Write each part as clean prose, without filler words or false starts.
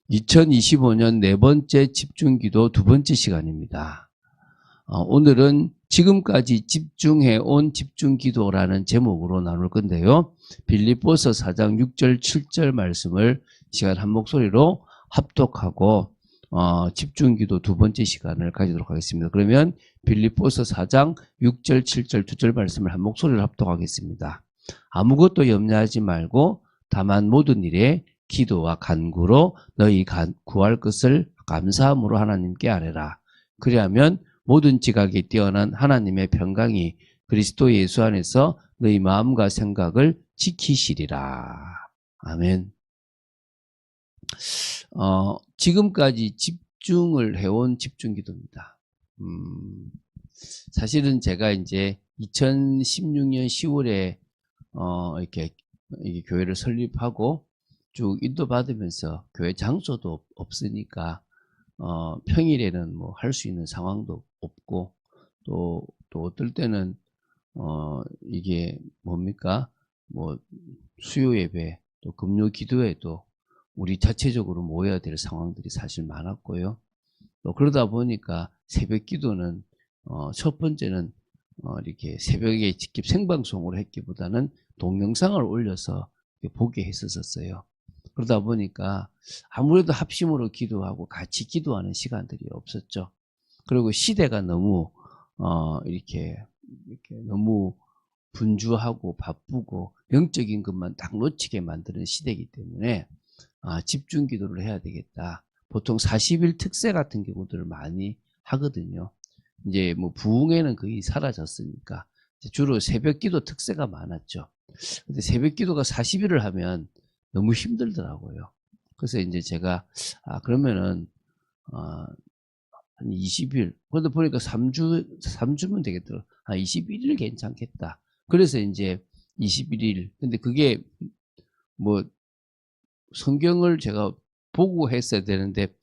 2025년 네 번째 집중기도 두 번째 시간입니다. 오늘은 지금까지 집중해온 집중기도라는 제목으로 나눌 건데요. 빌립보서 4장 6절 7절 말씀을 시간 한 목소리로 합독하고 집중기도 두 번째 시간을 가지도록 하겠습니다. 그러면 빌립보서 4장 6절 7절 두 절 말씀을 한 목소리로 합독하겠습니다. 아무것도 염려하지 말고 다만 모든 일에 기도와 간구로 너희 구할 것을 감사함으로 하나님께 아뢰라. 그리하면 모든 지각이 뛰어난 하나님의 평강이 그리스도 예수 안에서 너희 마음과 생각을 지키시리라. 아멘. 지금까지 집중을 해온 집중기도입니다. 사실은 제가 이제 2016년 10월에 이렇게 교회를 설립하고 쭉 인도받으면서 교회 장소도 없으니까 평일에는 뭐 할 수 있는 상황도 없고 또 어떨 때는 이게 뭡니까 뭐 수요 예배 또 금요 기도에도 우리 자체적으로 모여야 될 상황들이 사실 많았고요. 또 그러다 보니까 새벽 기도는 첫 번째는 이렇게 새벽에 직접 생방송으로 했기보다는 동영상을 올려서 보게 했었어요. 그러다 보니까 아무래도 합심으로 기도하고 같이 기도하는 시간들이 없었죠. 그리고 시대가 너무 이렇게 너무 분주하고 바쁘고 영적인 것만 딱 놓치게 만드는 시대이기 때문에 집중 기도를 해야 되겠다. 보통 40일 특세 같은 경우들을 많이 하거든요. 이제 뭐 부흥회는 거의 사라졌으니까 주로 새벽 기도 특세가 많았죠. 근데 새벽 기도가 40일을 하면 너무 힘들더라고요. 그래서 이제 제가 그러면은 한 20일, 그러다 보니까 3주면 되겠더라고요. 21일 괜찮겠다. 그래서 이제 21일. 근데 그게 뭐 성경을 제가 보고 했어야 되는데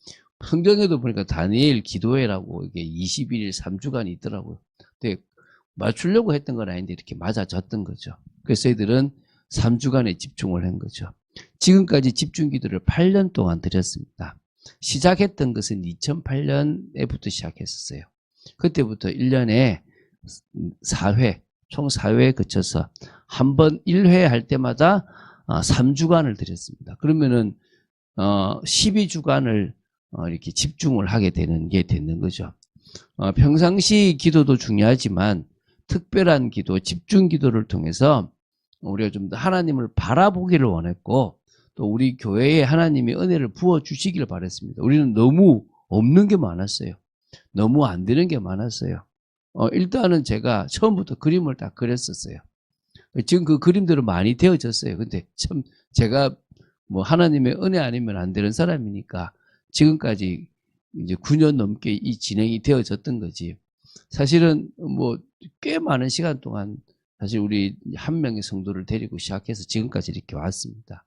성경에도 보니까 다니엘 기도회라고 이게 21일 3주간이 있더라고요. 근데 맞추려고 했던 건 아닌데 이렇게 맞아졌던 거죠. 그래서 저희들은 3주간에 집중을 한 거죠. 지금까지 집중기도를 8년 동안 드렸습니다. 시작했던 것은 2008년에부터 시작했었어요. 그때부터 1년에 4회, 총 4회에 거쳐서 한 번 1회 할 때마다 3주간을 드렸습니다. 그러면은 12주간을 이렇게 집중을 하게 되는 게 되는 거죠. 평상시 기도도 중요하지만 특별한 기도, 집중 기도를 통해서 우리가 좀 더 하나님을 바라보기를 원했고 또 우리 교회에 하나님이 은혜를 부어주시기를 바랬습니다. 우리는 너무 없는 게 많았어요. 너무 안 되는 게 많았어요. 일단은 제가 처음부터 그림을 다 그렸었어요. 지금 그 그림대로 많이 되어졌어요. 근데 참 제가 뭐 하나님의 은혜 아니면 안 되는 사람이니까 지금까지 이제 9년 넘게 이 진행이 되어졌던 거지. 사실은 뭐 꽤 많은 시간 동안 사실 우리 한 명의 성도를 데리고 시작해서 지금까지 이렇게 왔습니다.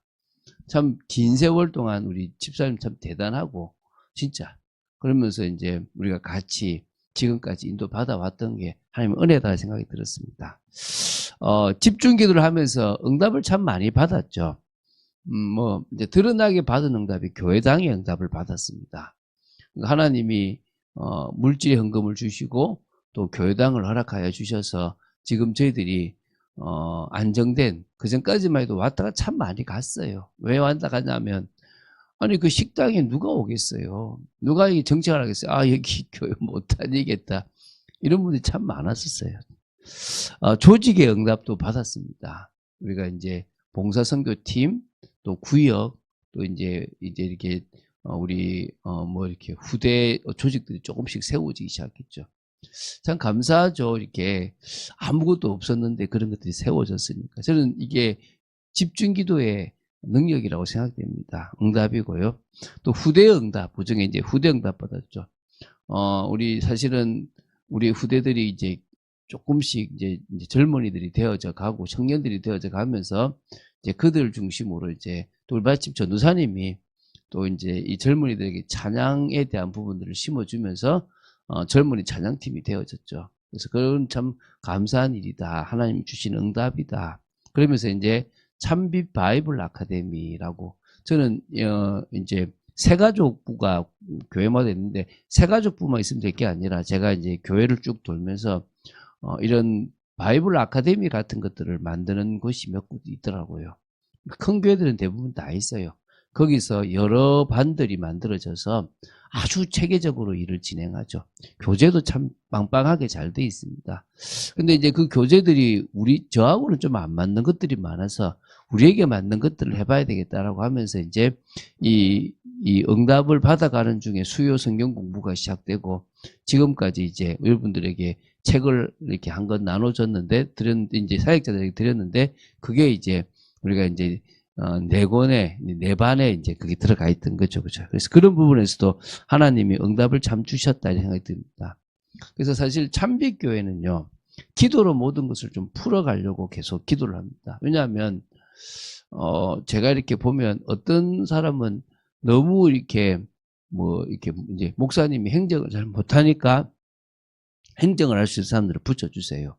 참 긴 세월 동안 우리 집사님 참 대단하고 진짜 그러면서 이제 우리가 같이 지금까지 인도 받아왔던 게 하나님의 은혜다 생각이 들었습니다. 집중 기도를 하면서 응답을 참 많이 받았죠. 뭐 이제 드러나게 받은 응답이 교회당의 응답을 받았습니다. 하나님이 물질의 헌금을 주시고 또 교회당을 허락하여 주셔서 지금 저희들이 안정된, 그전까지만 해도 왔다가 참 많이 갔어요. 왜 왔다 가냐면 아니 그 식당에 누가 오겠어요. 누가 이 정책을 하겠어요. 여기 교회 못 다니겠다. 이런 분들이 참 많았었어요. 조직의 응답도 받았습니다. 우리가 이제 봉사선교팀 또 구역 또 이제 이렇게 우리 뭐 이렇게 후대 조직들이 조금씩 세워지기 시작했죠. 참 감사하죠. 이렇게 아무것도 없었는데 그런 것들이 세워졌으니까. 저는 이게 집중기도의 능력이라고 생각됩니다. 응답이고요. 또 후대 응답, 그중에 이제 후대 응답 받았죠. 우리 사실은 우리 후대들이 이제 조금씩 이제 젊은이들이 되어져 가고 청년들이 되어져 가면서 이제 그들 중심으로 이제 돌밭집 전도사님이 또 이제 이 젊은이들에게 찬양에 대한 부분들을 심어주면서 젊은이 찬양팀이 되어졌죠. 그래서 그건 참 감사한 일이다. 하나님 주신 응답이다. 그러면서 이제 참빛 바이블 아카데미라고 저는 이제 새가족부가 교회마다 있는데 새가족부만 있으면 될 게 아니라 제가 이제 교회를 쭉 돌면서 이런 바이블 아카데미 같은 것들을 만드는 곳이 몇 곳 있더라고요. 큰 교회들은 대부분 다 있어요. 거기서 여러 반들이 만들어져서 아주 체계적으로 일을 진행하죠. 교재도 참 빵빵하게 잘 돼 있습니다. 근데 이제 그 교재들이 저하고는 좀 안 맞는 것들이 많아서 우리에게 맞는 것들을 해봐야 되겠다라고 하면서 이제 이 응답을 받아가는 중에 수요 성경 공부가 시작되고 지금까지 이제 여러분들에게 책을 이렇게 한 권 나눠줬는데 이제 사역자들에게 드렸는데 그게 이제 우리가 이제 네 권에 네 반에 이제 그게 들어가 있던 거죠, 그렇죠? 그래서 그런 부분에서도 하나님이 응답을 참 주셨다 이런 생각이 듭니다. 그래서 사실 참빛교회는요, 기도로 모든 것을 좀 풀어가려고 계속 기도를 합니다. 왜냐하면 제가 이렇게 보면 어떤 사람은 너무 이렇게 이렇게 이제 목사님이 행정을 잘 못하니까 행정을 할 수 있는 사람들을 붙여주세요.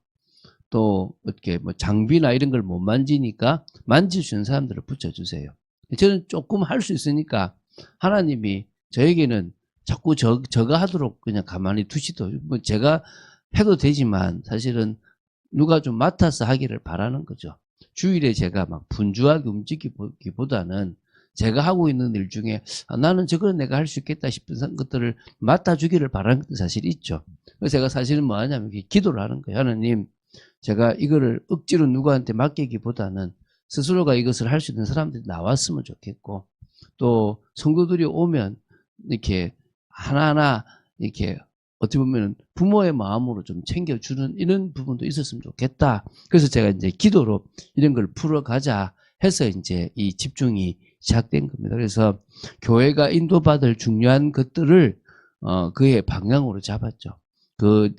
또 어떻게 장비나 이런 걸 못 만지니까 만질 수 있는 사람들을 붙여주세요. 저는 조금 할 수 있으니까 하나님이 저에게는 자꾸 저가 하도록 그냥 가만히 두시도 제가 해도 되지만 사실은 누가 좀 맡아서 하기를 바라는 거죠. 주일에 제가 막 분주하게 움직이기보다는 제가 하고 있는 일 중에 나는 저거는 내가 할 수 있겠다 싶은 것들을 맡아주기를 바라는 것도 사실 있죠. 그래서 제가 사실은 뭐 하냐면 기도를 하는 거예요. 하나님, 제가 이거를 억지로 누구한테 맡기기보다는 스스로가 이것을 할 수 있는 사람들이 나왔으면 좋겠고, 또 성도들이 오면 이렇게 하나하나 이렇게 어떻게 보면 부모의 마음으로 좀 챙겨주는 이런 부분도 있었으면 좋겠다. 그래서 제가 이제 기도로 이런 걸 풀어가자 해서 이제 이 집중이 시작된 겁니다. 그래서 교회가 인도받을 중요한 것들을 그의 방향으로 잡았죠. 그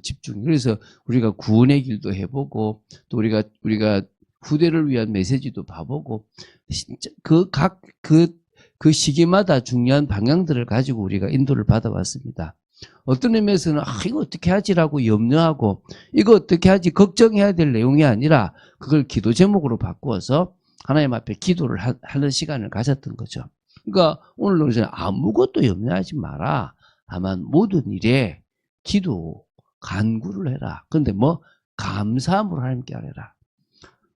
집중. 그래서 우리가 구원의 길도 해보고, 또 우리가 후대를 위한 메시지도 봐보고, 진짜 그 시기마다 중요한 방향들을 가지고 우리가 인도를 받아왔습니다. 어떤 의미에서는 이거 어떻게 하지라고 염려하고 이거 어떻게 하지 걱정해야 될 내용이 아니라 그걸 기도 제목으로 바꾸어서 하나님 앞에 기도를 하는 시간을 가졌던 거죠. 그러니까 오늘 우리는 아무것도 염려하지 마라. 다만 모든 일에 기도, 간구를 해라. 그런데 감사함으로 하나님께 하라.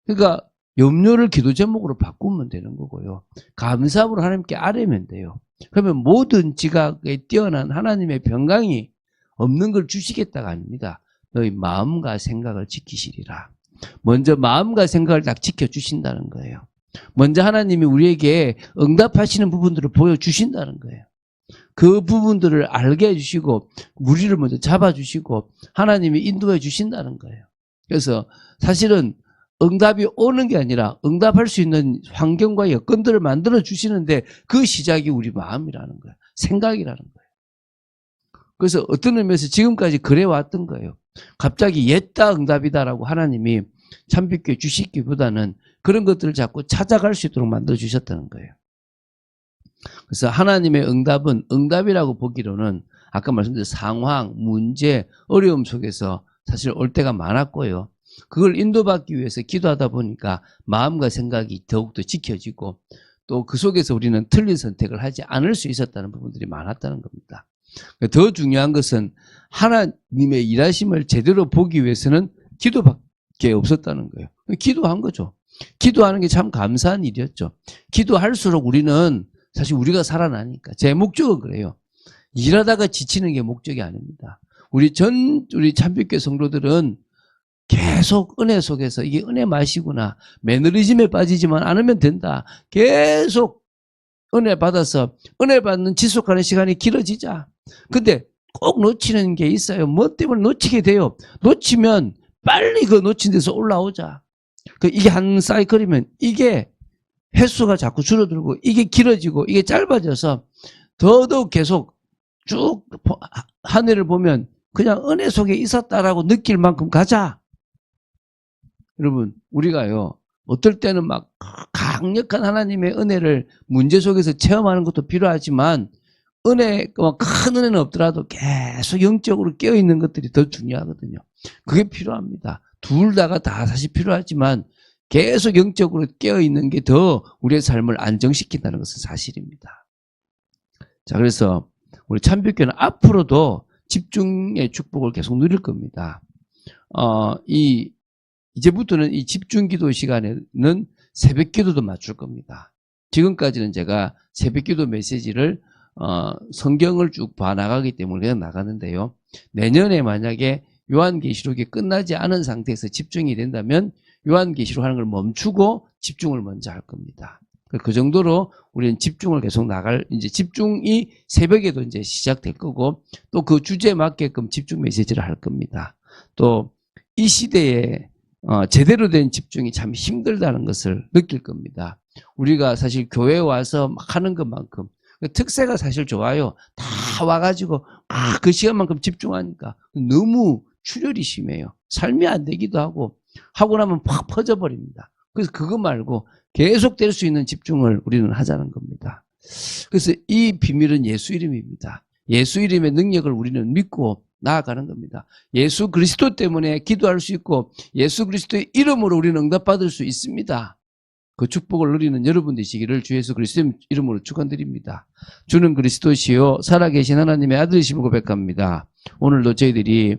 그러니까 염려를 기도 제목으로 바꾸면 되는 거고요. 감사함으로 하나님께 아뢰면 돼요. 그러면 모든 지각에 뛰어난 하나님의 평강이 없는 걸 주시겠다가 아닙니다. 너희 마음과 생각을 지키시리라. 먼저 마음과 생각을 딱 지켜주신다는 거예요. 먼저 하나님이 우리에게 응답하시는 부분들을 보여주신다는 거예요. 그 부분들을 알게 해주시고 우리를 먼저 잡아주시고 하나님이 인도해 주신다는 거예요. 그래서 사실은 응답이 오는 게 아니라 응답할 수 있는 환경과 여건들을 만들어 주시는데 그 시작이 우리 마음이라는 거예요. 생각이라는 거예요. 그래서 어떤 의미에서 지금까지 그래 왔던 거예요. 갑자기 옛다 응답이다라고 하나님이 참빛교회 주시기보다는 그런 것들을 자꾸 찾아갈 수 있도록 만들어 주셨다는 거예요. 그래서 하나님의 응답은 응답이라고 보기로는 아까 말씀드린 상황, 문제, 어려움 속에서 사실 올 때가 많았고요. 그걸 인도받기 위해서 기도하다 보니까 마음과 생각이 더욱더 지켜지고 또 그 속에서 우리는 틀린 선택을 하지 않을 수 있었다는 부분들이 많았다는 겁니다. 더 중요한 것은 하나님의 일하심을 제대로 보기 위해서는 기도밖에 없었다는 거예요. 기도한 거죠. 기도하는 게 참 감사한 일이었죠. 기도할수록 우리는 사실 우리가 살아나니까. 제 목적은 그래요. 일하다가 지치는 게 목적이 아닙니다. 우리 참빛교회 성도들은 계속 은혜 속에서 이게 은혜 맛이구나. 매너리즘에 빠지지만 않으면 된다. 계속 은혜 받아서 은혜 받는 지속하는 시간이 길어지자. 근데 꼭 놓치는 게 있어요. 뭐 때문에 놓치게 돼요. 놓치면 빨리 그 놓친 데서 올라오자. 이게 한 사이클이면 이게 횟수가 자꾸 줄어들고 이게 길어지고 이게 짧아져서 더더욱 계속 쭉 한 해를 보면 그냥 은혜 속에 있었다라고 느낄 만큼 가자. 여러분, 우리가요, 어떨 때는 막 강력한 하나님의 은혜를 문제 속에서 체험하는 것도 필요하지만 큰 은혜는 없더라도 계속 영적으로 깨어있는 것들이 더 중요하거든요. 그게 필요합니다. 둘 다가 다 사실 필요하지만 계속 영적으로 깨어있는 게 더 우리의 삶을 안정시킨다는 것은 사실입니다. 자, 그래서 우리 참빛교는 앞으로도 집중의 축복을 계속 누릴 겁니다. 이제부터는 이 집중 기도 시간에는 새벽 기도도 맞출 겁니다. 지금까지는 제가 새벽 기도 메시지를 성경을 쭉 봐나가기 때문에 그냥 나가는데요. 내년에 만약에 요한계시록이 끝나지 않은 상태에서 집중이 된다면 요한계시록 하는 걸 멈추고 집중을 먼저 할 겁니다. 그 정도로 우리는 집중을 계속 이제 집중이 새벽에도 이제 시작될 거고, 또 그 주제에 맞게끔 집중 메시지를 할 겁니다. 또 이 시대에 제대로 된 집중이 참 힘들다는 것을 느낄 겁니다. 우리가 사실 교회에 와서 막 하는 것만큼 특세가 사실 좋아요. 다 와가지고 그 시간만큼 집중하니까 너무 출혈이 심해요. 삶이 안 되기도 하고 나면 팍 퍼져버립니다. 그래서 그거 말고 계속 될 수 있는 집중을 우리는 하자는 겁니다. 그래서 이 비밀은 예수 이름입니다. 예수 이름의 능력을 우리는 믿고 나아가는 겁니다. 예수 그리스도 때문에 기도할 수 있고 예수 그리스도의 이름으로 우리는 응답받을 수 있습니다. 그 축복을 누리는 여러분 되시기를 주 예수 그리스도의 이름으로 축원드립니다. 주는 그리스도시요 살아계신 하나님의 아들이심을 고백합니다. 오늘도 저희들이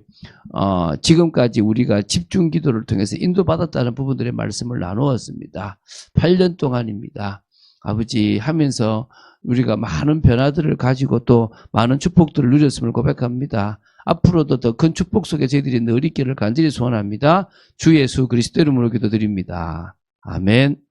지금까지 우리가 집중 기도를 통해서 인도받았다는 부분들의 말씀을 나누었습니다. 8년 동안입니다. 아버지 하면서 우리가 많은 변화들을 가지고 또 많은 축복들을 누렸음을 고백합니다. 앞으로도 더 큰 축복 속에 저희들이 늘 있기를 간절히 소원합니다. 주 예수 그리스도 이름으로 기도드립니다. 아멘.